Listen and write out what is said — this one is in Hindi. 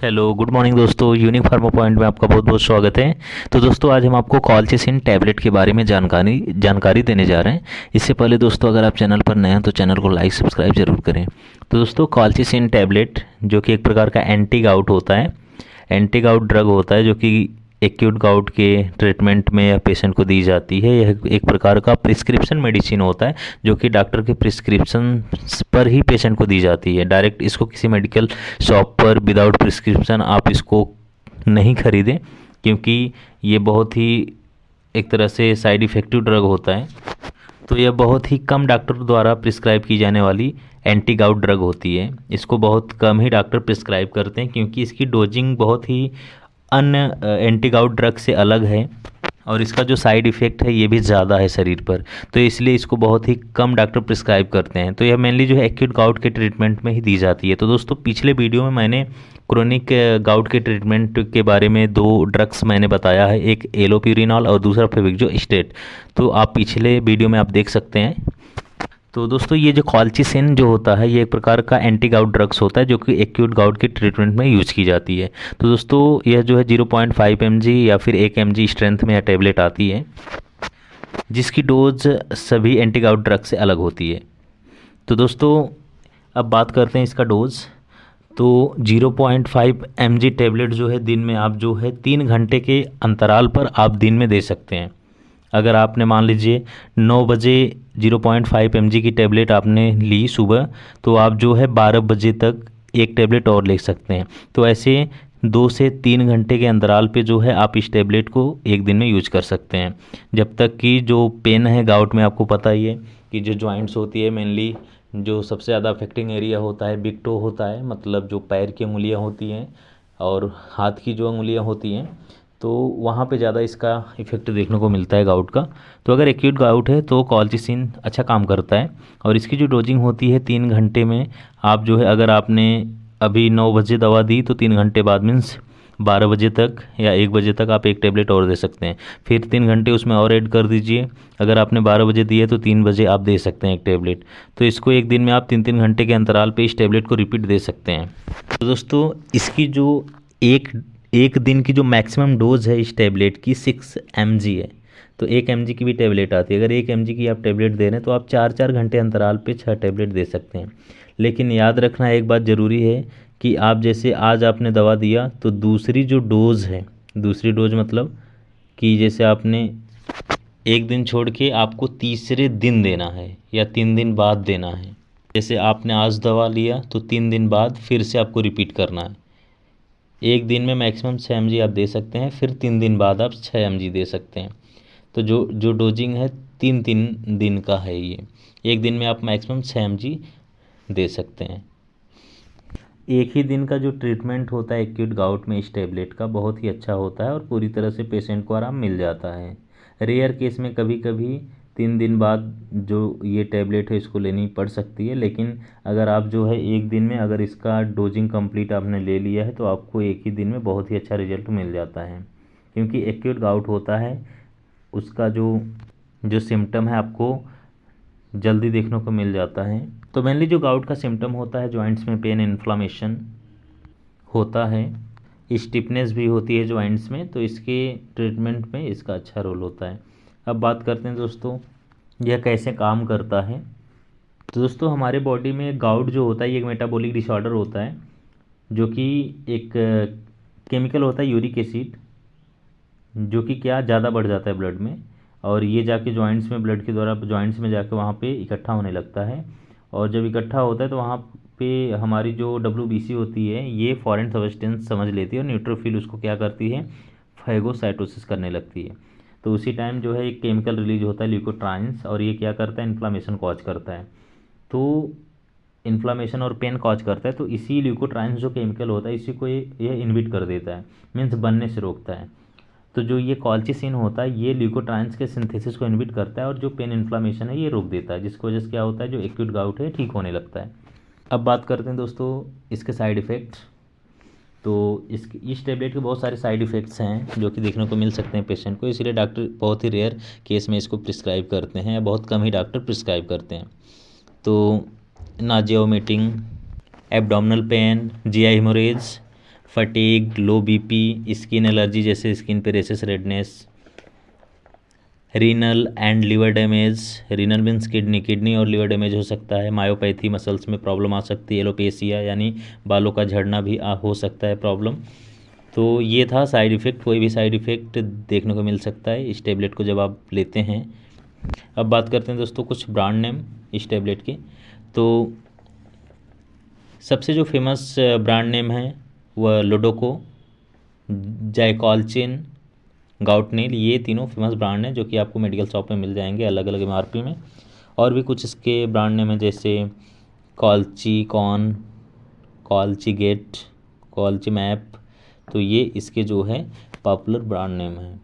हेलो गुड मॉर्निंग दोस्तों, यूनिक फार्मा पॉइंट में आपका बहुत बहुत स्वागत है। तो दोस्तों आज हम आपको कॉलचिसिन टैबलेट के बारे में जानकारी देने जा रहे हैं। इससे पहले दोस्तों अगर आप चैनल पर नए हैं तो चैनल को लाइक सब्सक्राइब जरूर करें। तो दोस्तों कॉलचिसिन टैबलेट जो कि एक प्रकार का एंटी गाउट होता है, एंटी गाउट ड्रग होता है जो कि एक्यूट गाउट के ट्रीटमेंट में या पेशेंट को दी जाती है। यह एक प्रकार का प्रिस्क्रिप्शन मेडिसिन होता है जो कि डॉक्टर के प्रिस्क्रिप्शन पर ही पेशेंट को दी जाती है। डायरेक्ट इसको किसी मेडिकल शॉप पर विदाउट प्रिस्क्रिप्शन आप इसको नहीं खरीदें, क्योंकि ये बहुत ही एक तरह से साइड इफ़ेक्टिव ड्रग होता है। तो यह बहुत ही कम डॉक्टर द्वारा प्रिस्क्राइब की जाने वाली एंटी गाउट ड्रग होती है। इसको बहुत कम ही डॉक्टर प्रिस्क्राइब करते हैं क्योंकि इसकी डोजिंग बहुत ही अन्य एंटी गाउट ड्रग से अलग है और इसका जो साइड इफ़ेक्ट है ये भी ज़्यादा है शरीर पर। तो इसलिए इसको बहुत ही कम डॉक्टर प्रिस्क्राइब करते हैं। तो यह मेनली जो है एक्यूट गाउट के ट्रीटमेंट में ही दी जाती है। तो दोस्तों पिछले वीडियो में मैंने क्रोनिक गाउट के ट्रीटमेंट के बारे में दो ड्रग्स मैंने बताया है, एक एलोप्यूरिनॉल और दूसरा फेविक्सोस्टेट। तो आप पिछले वीडियो में आप देख सकते हैं। तो दोस्तों ये जो कॉलचिसिन जो होता है ये एक प्रकार का एंटी गाउट ड्रग्स होता है जो कि एक्यूट गाउट के ट्रीटमेंट में यूज़ की जाती है। तो दोस्तों यह जो है 0.5 mg या फिर 1 mg स्ट्रेंथ में यह टैबलेट आती है, जिसकी डोज सभी एंटी गाउट ड्रग से अलग होती है। तो दोस्तों अब बात करते हैं इसका डोज। तो 0.5 mg टैबलेट जो है दिन में आप जो है 3 घंटे के अंतराल पर आप दिन में दे सकते हैं। अगर आपने मान लीजिए 9 बजे 0.5 mg की टैबलेट आपने ली सुबह, तो आप जो है 12 बजे तक एक टैबलेट और ले सकते हैं। तो ऐसे 2 से 3 घंटे के अंतराल पे जो है आप इस टैबलेट को एक दिन में यूज कर सकते हैं। जब तक कि जो पेन है गाउट में, आपको पता ही है कि जो जॉइंट्स होती है मेनली जो सबसे ज़्यादा अफेक्टिंग एरिया होता है बिग टो होता है, मतलब जो पैर की उंगलियां होती हैं और हाथ की जो उंगलियां होती हैं, तो वहाँ पे ज़्यादा इसका इफेक्ट देखने को मिलता है गाउट का। तो अगर एक्यूट गाउट है तो कॉलचिसिन अच्छा काम करता है और इसकी जो डोजिंग होती है 3 घंटे में आप जो है, अगर आपने अभी 9 बजे दवा दी तो 3 घंटे बाद मीन्स 12 बजे तक या 1 बजे तक आप एक टैबलेट और दे सकते हैं। फिर 3 घंटे उसमें और ऐड कर दीजिए। अगर आपने 12 बजे दी है तो 3 बजे आप दे सकते हैं एक टैबलेट। तो इसको एक दिन में आप 3-3 घंटे के अंतराल पे इस टैबलेट को रिपीट दे सकते हैं। तो दोस्तों इसकी जो एक दिन की जो मैक्सिमम डोज है इस टैबलेट की 6 mg है। तो 1 mg की भी टैबलेट आती है। अगर 1 mg की आप टैबलेट दे रहे हैं तो आप 4-4 घंटे अंतराल पे 6 टैबलेट दे सकते हैं। लेकिन याद रखना एक बात ज़रूरी है कि आप जैसे आज आपने दवा दिया तो दूसरी जो डोज़ है, दूसरी डोज मतलब कि जैसे आपने एक दिन छोड़ के आपको तीसरे दिन देना है या 3 दिन बाद देना है। जैसे आपने आज दवा लिया तो 3 दिन बाद फिर से आपको रिपीट करना है। एक दिन में मैक्सिमम 6 mg आप दे सकते हैं, फिर 3 दिन बाद आप 6 mg दे सकते हैं। तो जो जो डोजिंग है 3-3 दिन का है ये। एक दिन में आप मैक्सिमम 6 mg दे सकते हैं। एक ही दिन का जो ट्रीटमेंट होता है एक्यूट गाउट में इस टैबलेट का बहुत ही अच्छा होता है और पूरी तरह से पेशेंट को आराम मिल जाता है। रेयर केस में कभी कभी 3 दिन बाद जो ये टैबलेट है इसको लेनी पड़ सकती है, लेकिन अगर आप जो है एक दिन में अगर इसका डोजिंग कंप्लीट आपने ले लिया है तो आपको एक ही दिन में बहुत ही अच्छा रिजल्ट मिल जाता है। क्योंकि एक्यूट गाउट होता है उसका जो जो सिम्टम है आपको जल्दी देखने को मिल जाता है। तो मेनली जो गाउट का सिम्टम होता है जॉइंट्स में पेन, इन्फ्लामेशन होता है, स्टिफनेस भी होती है जॉइंट्स में, तो इसके ट्रीटमेंट में इसका अच्छा रोल होता है। अब बात करते हैं दोस्तों यह कैसे काम करता है। तो दोस्तों हमारे बॉडी में गाउट जो होता है ये एक मेटाबॉलिक डिसऑर्डर होता है जो कि एक केमिकल होता है यूरिक एसिड, जो कि क्या ज़्यादा बढ़ जाता है ब्लड में और ये जाके जॉइंट्स में ब्लड के द्वारा जॉइंट्स में जाके वहाँ पे इकट्ठा होने लगता है। और जब इकट्ठा होता है तो वहाँ पे हमारी जो WBC होती है ये फॉरेन सब्सटेंस समझ लेती है और न्यूट्रोफिल उसको क्या करती है, फैगोसाइटोसिस करने लगती है। तो उसी टाइम जो है एक केमिकल रिलीज होता है ल्यूकोट्राइन्स और ये क्या करता है, इन्फ्लामेशन कॉज करता है। तो इन्फ्लामेशन और पेन कॉज करता है। तो इसी ल्यूकोट्राइन्स जो केमिकल होता है इसी को ये इनहिबिट कर देता है, मीन्स बनने से रोकता है। तो जो ये कॉलचिसिन होता है ये ल्यूकोट्राइन्स के सिंथेसिस को इनहिबिट करता है और जो पेन इन्फ्लामेशन है ये रोक देता है, जिसकी वजह से क्या होता है जो एक्यूट गाउट है ठीक होने लगता है। अब बात करते हैं दोस्तों इसके साइड इफ़ेक्ट। तो इस टैबलेट के बहुत सारे साइड इफ़ेक्ट्स हैं जो कि देखने को मिल सकते हैं पेशेंट को, इसीलिए डॉक्टर बहुत ही रेयर केस में इसको प्रिस्क्राइब करते हैं या बहुत कम ही डॉक्टर प्रिस्क्राइब करते हैं। तो nausea vomiting, abdominal pain, GI haemorrhage, fatigue, low BP, skin allergy जैसे स्किन पे rashes, redness, renal and liver damage, renal means kidney, kidney और लिवर डैमेज हो सकता है, मायोपैथी, मसल्स में प्रॉब्लम आ सकती है, एलोपेशिया यानी बालों का झड़ना भी हो सकता है प्रॉब्लम। तो ये था साइड इफ़ेक्ट, कोई भी साइड इफ़ेक्ट देखने को मिल सकता है इस टैबलेट को जब आप लेते हैं। अब बात करते हैं दोस्तों कुछ ब्रांड नेम इस टैबलेट के। तो सबसे जो फेमस ब्रांड नेम है वह लोडोको, जायकॉल्चिन, गाउटनेल, ये तीनों फेमस ब्रांड हैं जो कि आपको मेडिकल शॉप में मिल जाएंगे अलग अलग एमआरपी में। और भी कुछ इसके ब्रांड नेम हैं जैसे कॉल्चीकॉन, कॉल्चीगेट, कॉल्चीमैप। तो ये इसके जो है पॉपुलर ब्रांड नेम हैं।